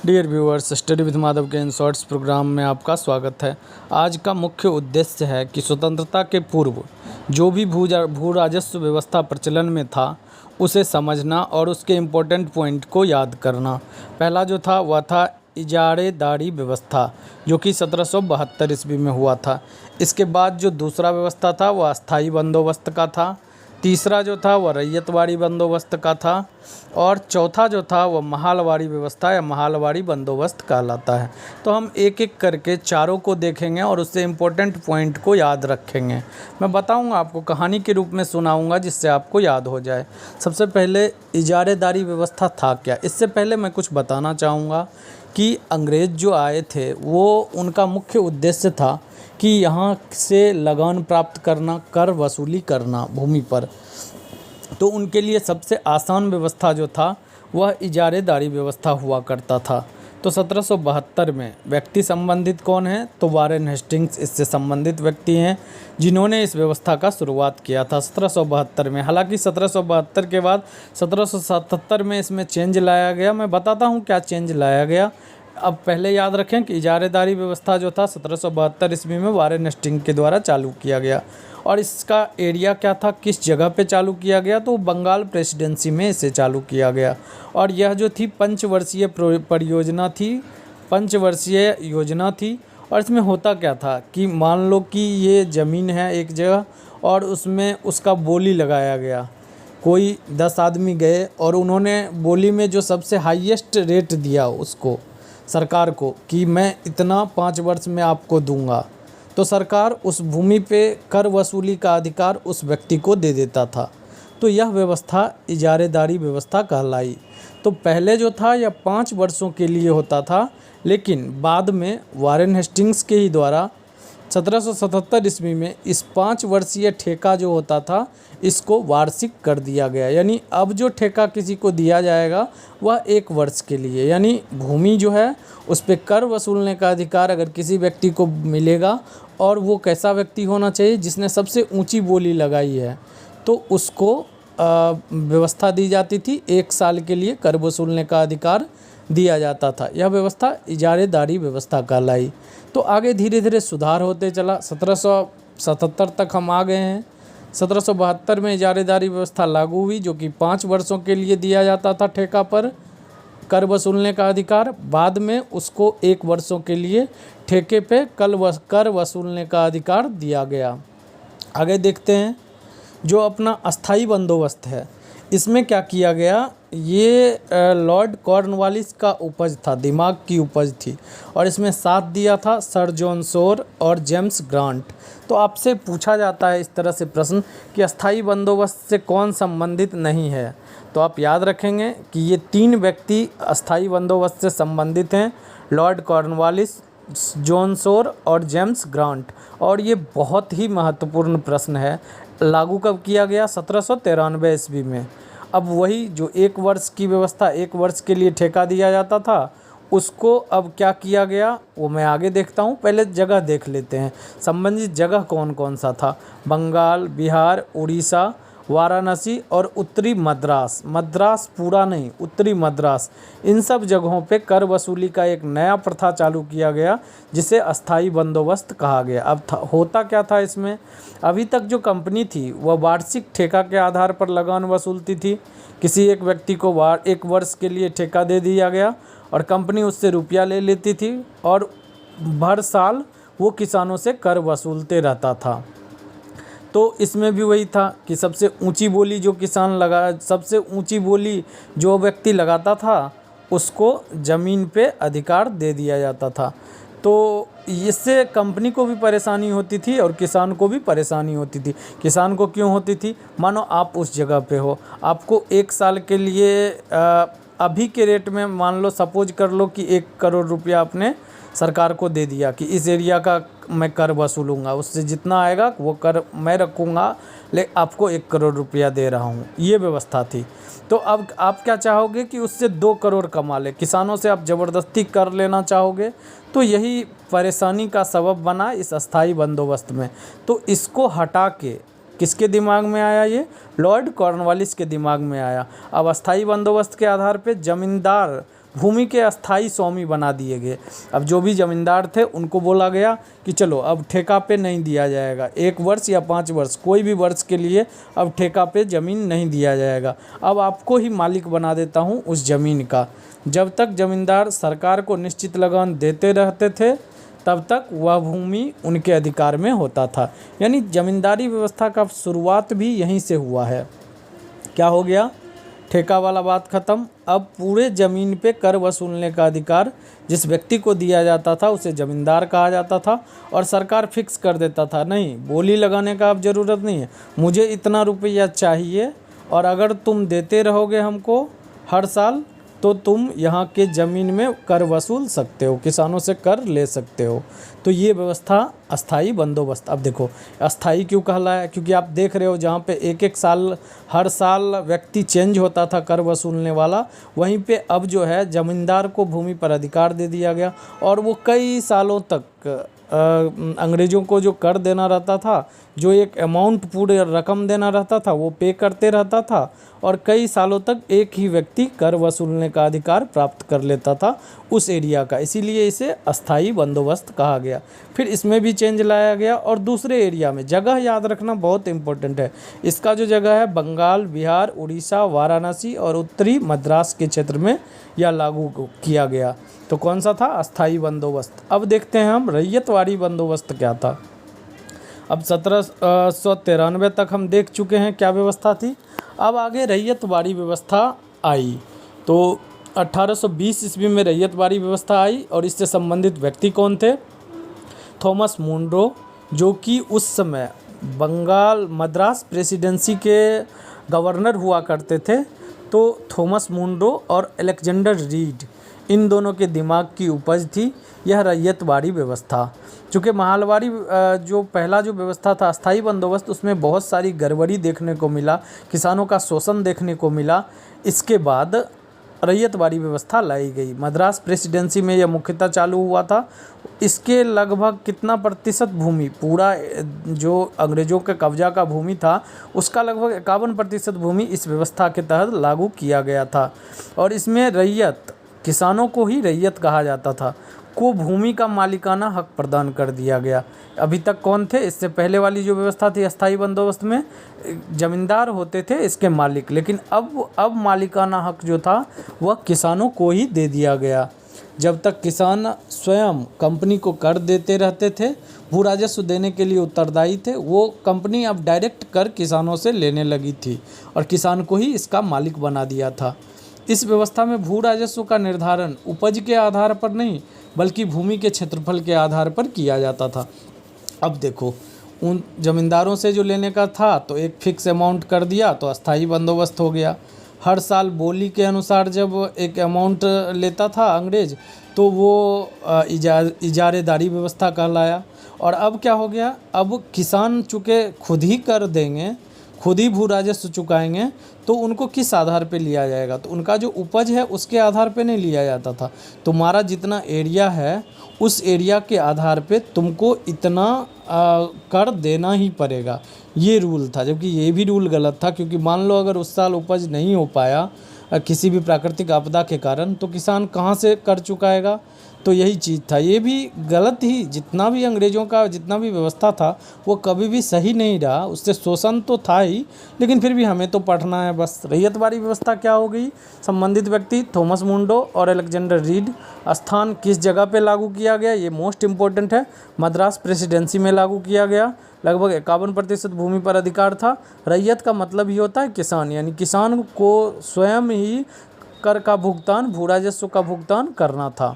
Dear viewers, study with Madhav के in shorts programme में आपका स्वागत है। आज का मुख्य उद्देश्य है कि स्वतंत्रता के पूर्व जो भी भू राजस्व व्यवस्था प्रचलन में था उसे समझना और उसके इम्पोर्टेंट पॉइंट को याद करना। पहला जो था वह था इजारेदारी व्यवस्था, जो कि 1772 ईस्वी में हुआ था। इसके बाद जो दूसरा व्यवस्था था वह अस्थाई बंदोबस्त का था। तीसरा जो था वह रैयतवाड़ी बंदोबस्त का था और चौथा जो था वह महालवाड़ी व्यवस्था या महालवाड़ी बंदोबस्त कहलाता है। तो हम एक एक करके चारों को देखेंगे और उससे इम्पोर्टेंट पॉइंट को याद रखेंगे। मैं बताऊंगा, आपको कहानी के रूप में सुनाऊंगा जिससे आपको याद हो जाए। सबसे पहले इजारेदारी व्यवस्था था क्या, इससे पहले मैं कुछ बताना चाहूँगा कि अंग्रेज़ जो आए थे वो उनका मुख्य उद्देश्य था कि यहाँ से लगान प्राप्त करना, कर वसूली करना भूमि पर। तो उनके लिए सबसे आसान व्यवस्था जो था वह इजारेदारी व्यवस्था हुआ करता था। तो 1772 में व्यक्ति संबंधित कौन है, तो वारेन हेस्टिंग्स इससे संबंधित व्यक्ति हैं जिन्होंने इस व्यवस्था का शुरुआत किया था 1772 में। हालांकि 1772 के बाद 1777 में इसमें चेंज लाया गया। मैं बताता हूँ क्या चेंज लाया गया। अब पहले याद रखें कि इजारेदारी व्यवस्था जो था 1772 ईस्वी में वारेन हेस्टिंग्स के द्वारा चालू किया गया। और इसका एरिया क्या था, किस जगह पे चालू किया गया, तो बंगाल प्रेसिडेंसी में इसे चालू किया गया। और यह जो थी पंचवर्षीय परियोजना थी, पंचवर्षीय योजना थी। और इसमें होता क्या था कि मान लो कि ये ज़मीन है एक जगह और उसमें उसका बोली लगाया गया। कोई 10 आदमी गए और उन्होंने बोली में जो सबसे हाईएस्ट रेट दिया उसको, सरकार को, कि मैं इतना 5 वर्ष में आपको दूंगा, तो सरकार उस भूमि पे कर वसूली का अधिकार उस व्यक्ति को दे देता था। तो यह व्यवस्था इजारेदारी व्यवस्था कहलाई। तो पहले जो था यह 5 वर्षों के लिए होता था, लेकिन बाद में वारेन हेस्टिंग्स के ही द्वारा 1777 ईस्वी में इस 5 वर्षीय ठेका जो होता था इसको वार्षिक कर दिया गया। यानी अब जो ठेका किसी को दिया जाएगा वह 1 वर्ष के लिए, यानी भूमि जो है उस पर कर वसूलने का अधिकार अगर किसी व्यक्ति को मिलेगा, और वो कैसा व्यक्ति होना चाहिए, जिसने सबसे ऊंची बोली लगाई है, तो उसको व्यवस्था दी जाती थी। 1 साल के लिए कर वसूलने का अधिकार दिया जाता था। यह व्यवस्था इजारेदारी व्यवस्था कहलाई। तो आगे धीरे धीरे सुधार होते चला। 1777 तक हम आ गए हैं। 1772 में इजारेदारी व्यवस्था लागू हुई, जो कि 5 वर्षों के लिए दिया जाता था ठेका पर कर वसूलने का अधिकार। बाद में उसको 1 वर्षों के लिए ठेके पे कर वसूलने का अधिकार दिया गया। आगे देखते हैं जो अपना अस्थाई बंदोबस्त है, इसमें क्या किया गया। ये लॉर्ड कॉर्नवालिस का उपज था, दिमाग की उपज थी, और इसमें साथ दिया था सर जॉन शोर और जेम्स ग्रांट। तो आपसे पूछा जाता है इस तरह से प्रश्न कि अस्थाई बंदोबस्त से कौन संबंधित नहीं है, तो आप याद रखेंगे कि ये 3 व्यक्ति अस्थाई बंदोबस्त से संबंधित हैं, लॉर्ड कॉर्नवालिस, जॉन शोर और जेम्स ग्रांट। और ये बहुत ही महत्वपूर्ण प्रश्न है। लागू कब किया गया, 1793 ईस्वी में। अब वही जो 1 वर्ष की व्यवस्था, 1 वर्ष के लिए ठेका दिया जाता था, उसको अब क्या किया गया वो मैं आगे देखता हूँ। पहले जगह देख लेते हैं, संबंधित जगह कौन कौन सा था। बंगाल, बिहार, उड़ीसा, वाराणसी और उत्तरी मद्रास। मद्रास पूरा नहीं, उत्तरी मद्रास, इन सब जगहों पे कर वसूली का एक नया प्रथा चालू किया गया जिसे अस्थाई बंदोबस्त कहा गया। अब होता क्या था इसमें, अभी तक जो कंपनी थी वह वार्षिक ठेका के आधार पर लगान वसूलती थी। किसी एक व्यक्ति को 1 वर्ष के लिए ठेका दे दिया गया और कंपनी उससे रुपया ले लेती थी और हर साल वो किसानों से कर वसूलते रहता था। तो इसमें भी वही था कि सबसे ऊंची बोली जो किसान सबसे ऊंची बोली जो व्यक्ति लगाता था उसको ज़मीन पे अधिकार दे दिया जाता था। तो इससे कंपनी को भी परेशानी होती थी और किसान को भी परेशानी होती थी। किसान को क्यों होती थी, मानो आप उस जगह पे हो, आपको 1 साल के लिए अभी के रेट में मान लो, सपोज कर लो कि 1 करोड़ रुपया आपने सरकार को दे दिया कि इस एरिया का मैं कर वसूलूंगा, उससे जितना आएगा वो कर मैं रखूँगा, लेकिन आपको 1 करोड़ रुपया दे रहा हूँ, ये व्यवस्था थी। तो अब आप क्या चाहोगे कि उससे 2 करोड़ कमा ले, किसानों से आप ज़बरदस्ती कर लेना चाहोगे। तो यही परेशानी का सबब बना इस अस्थाई बंदोबस्त में। तो इसको हटा के किसके दिमाग में आया, ये लॉर्ड कॉर्नवालिस के दिमाग में आया। अब अस्थाई बंदोबस्त के आधार पे ज़मींदार भूमि के अस्थाई स्वामी बना दिए गए। अब जो भी ज़मींदार थे उनको बोला गया कि चलो अब ठेका पे नहीं दिया जाएगा, 1 वर्ष या 5 वर्ष कोई भी वर्ष के लिए अब ठेका पे ज़मीन नहीं दिया जाएगा, अब आपको ही मालिक बना देता हूँ उस ज़मीन का। जब तक ज़मींदार सरकार को निश्चित लगान देते रहते थे तब तक वह भूमि उनके अधिकार में होता था। यानी ज़मींदारी व्यवस्था का शुरुआत भी यहीं से हुआ है। क्या हो गया, ठेका वाला बात ख़त्म। अब पूरे ज़मीन पे कर वसूलने का अधिकार जिस व्यक्ति को दिया जाता था उसे ज़मींदार कहा जाता था, और सरकार फिक्स कर देता था, नहीं बोली लगाने का अब ज़रूरत नहीं है, मुझे इतना रुपया चाहिए और अगर तुम देते रहोगे हमको हर साल तो तुम यहाँ के ज़मीन में कर वसूल सकते हो, किसानों से कर ले सकते हो। तो ये व्यवस्था अस्थाई बंदोबस्त। अब देखो अस्थाई क्यों कहलाया, क्योंकि आप देख रहे हो जहाँ पे एक साल हर साल व्यक्ति चेंज होता था कर वसूलने वाला, वहीं पे अब जो है ज़मींदार को भूमि पर अधिकार दे दिया गया और वो कई सालों तक अंग्रेज़ों को जो कर देना रहता था, जो एक अमाउंट पूरे रकम देना रहता था वो पे करते रहता था और कई सालों तक एक ही व्यक्ति कर वसूलने का अधिकार प्राप्त कर लेता था उस एरिया का, इसीलिए इसे अस्थाई बंदोबस्त कहा गया। फिर इसमें भी चेंज लाया गया और दूसरे एरिया में, जगह याद रखना बहुत इंपॉर्टेंट है, इसका जो जगह है बंगाल, बिहार, उड़ीसा, वाराणसी और उत्तरी मद्रास के क्षेत्र में यह लागू किया गया। तो कौन सा था, अस्थाई बंदोबस्त। अब देखते हैं हम रैयतवाड़ी बंदोबस्त क्या था। अब 1793 तक हम देख चुके हैं क्या व्यवस्था थी। अब आगे रैयतवाड़ी व्यवस्था आई तो 1820 ईस्वी में रैयतवाड़ी व्यवस्था आई और इससे संबंधित व्यक्ति कौन थे, थॉमस मुनरो, जो कि उस समय बंगाल मद्रास प्रेसिडेंसी के गवर्नर हुआ करते थे। तो थॉमस मुनरो और अलेक्जेंडर रीड, इन दोनों के दिमाग की उपज थी यह रैयतवाड़ी व्यवस्था। चूँकि महलवाड़ी जो पहला जो व्यवस्था था अस्थाई बंदोबस्त, उसमें बहुत सारी गड़बड़ी देखने को मिला, किसानों का शोषण देखने को मिला। इसके बाद रैयतवाड़ी व्यवस्था लाई गई। मद्रास प्रेसिडेंसी में यह मुख्यतः चालू हुआ था। इसके लगभग कितना प्रतिशत भूमि, पूरा जो अंग्रेज़ों के कब्जा का भूमि था उसका लगभग 51% भूमि इस व्यवस्था के तहत लागू किया गया था। और इसमें रैयत, किसानों को ही रैयत कहा जाता था, को भूमि का मालिकाना हक प्रदान कर दिया गया। अभी तक कौन थे, इससे पहले वाली जो व्यवस्था थी अस्थाई बंदोबस्त में ज़मींदार होते थे इसके मालिक, लेकिन अब मालिकाना हक जो था वह किसानों को ही दे दिया गया। जब तक किसान स्वयं कंपनी को कर देते रहते थे, भू राजस्व देने के लिए उत्तरदायी थे, वो कंपनी अब डायरेक्ट कर किसानों से लेने लगी थी और किसान को ही इसका मालिक बना दिया था। इस व्यवस्था में भू राजस्व का निर्धारण उपज के आधार पर नहीं बल्कि भूमि के क्षेत्रफल के आधार पर किया जाता था। अब देखो उन ज़मींदारों से जो लेने का था तो एक फिक्स अमाउंट कर दिया तो अस्थाई बंदोबस्त हो गया। हर साल बोली के अनुसार जब एक अमाउंट लेता था अंग्रेज़ तो वो इजारेदारी व्यवस्था कहलाया। और अब क्या हो गया, अब किसान चूँकि खुद ही कर देंगे, खुद ही भू राजस्व चुकाएंगे, तो उनको किस आधार पे लिया जाएगा, तो उनका जो उपज है उसके आधार पे नहीं लिया जाता था। तुम्हारा जितना एरिया है उस एरिया के आधार पे तुमको इतना कर देना ही पड़ेगा, ये रूल था। जबकि ये भी रूल गलत था, क्योंकि मान लो अगर उस साल उपज नहीं हो पाया किसी भी प्राकृतिक आपदा के कारण, तो किसान कहाँ से कर चुकाएगा। तो यही चीज़ था, ये भी गलत ही, जितना भी अंग्रेज़ों का जितना भी व्यवस्था था वो कभी भी सही नहीं रहा, उससे शोषण तो था ही, लेकिन फिर भी हमें तो पढ़ना है बस। रैयतवाड़ी व्यवस्था क्या हो गई, संबंधित व्यक्ति थॉमस मुंडो और अलेक्जेंडर रीड। स्थान किस जगह पे लागू किया गया, ये मोस्ट इम्पोर्टेंट है, मद्रास प्रेसिडेंसी में लागू किया गया। लगभग 51% भूमि पर अधिकार था। रैयत का मतलब ही होता है किसान, यानी किसान को स्वयं ही कर का भुगतान, भू राजस्व का भुगतान करना था।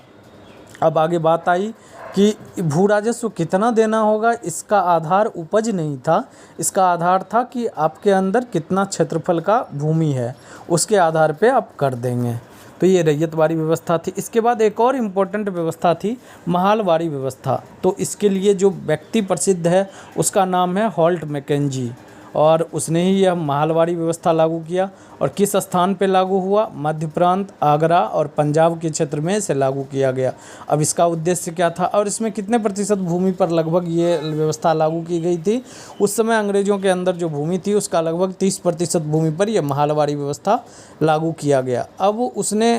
अब आगे बात आई कि भू राजस्व कितना देना होगा, इसका आधार उपज नहीं था, इसका आधार था कि आपके अंदर कितना क्षेत्रफल का भूमि है, उसके आधार पे आप कर देंगे। तो ये रैयतवाड़ी व्यवस्था थी। इसके बाद एक और इम्पोर्टेंट व्यवस्था थी महलवाड़ी व्यवस्था। तो इसके लिए जो व्यक्ति प्रसिद्ध है उसका नाम है हॉल्ट मैकेंजी, और उसने ही यह महलवाड़ी व्यवस्था लागू किया। और किस स्थान पे लागू हुआ, मध्य प्रांत, आगरा और पंजाब के क्षेत्र में इसे लागू किया गया। अब इसका उद्देश्य क्या था और इसमें कितने प्रतिशत भूमि पर लगभग ये व्यवस्था लागू की गई थी। उस समय अंग्रेज़ों के अंदर जो भूमि थी उसका लगभग 30% भूमि पर यह महलवाड़ी व्यवस्था लागू किया गया। अब उसने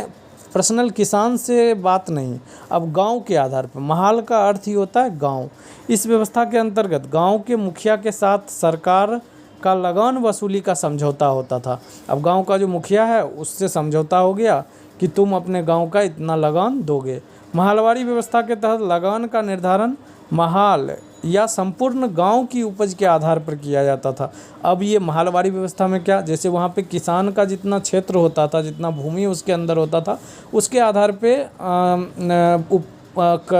पर्सनल किसान से बात नहीं, अब गांव के आधार पर। महाल का अर्थ ही होता है गांव। इस व्यवस्था के अंतर्गत गांव के मुखिया के साथ सरकार का लगान वसूली का समझौता होता था। अब गांव का जो मुखिया है उससे समझौता हो गया कि तुम अपने गांव का इतना लगान दोगे। महालवाड़ी व्यवस्था के तहत लगान का निर्धारण महाल या संपूर्ण गांव की उपज के आधार पर किया जाता था। अब ये महालवाड़ी व्यवस्था में क्या, जैसे वहाँ पे किसान का जितना क्षेत्र होता था, जितना भूमि उसके अंदर होता था, उसके आधार पे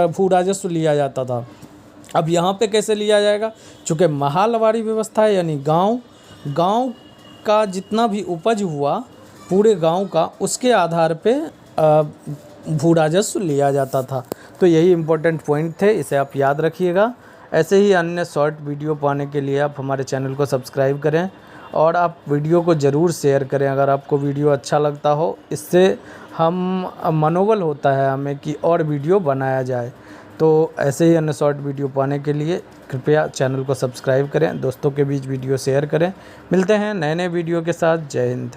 भू राजस्व लिया जाता था। अब यहाँ पे कैसे लिया जाएगा, चूँकि महालवाड़ी व्यवस्था है यानी गांव का जितना भी उपज हुआ पूरे गांव का, उसके आधार पे भू राजस्व लिया जाता था। तो यही इम्पोर्टेंट पॉइंट थे, इसे आप याद रखिएगा। ऐसे ही अन्य शॉर्ट वीडियो पाने के लिए आप हमारे चैनल को सब्सक्राइब करें और आप वीडियो को ज़रूर शेयर करें अगर आपको वीडियो अच्छा लगता हो। इससे हम मनोबल होता है हमें कि और वीडियो बनाया जाए। तो ऐसे ही अन्य शॉर्ट वीडियो पाने के लिए कृपया चैनल को सब्सक्राइब करें, दोस्तों के बीच वीडियो शेयर करें। मिलते हैं नए वीडियो के साथ। जय हिंद।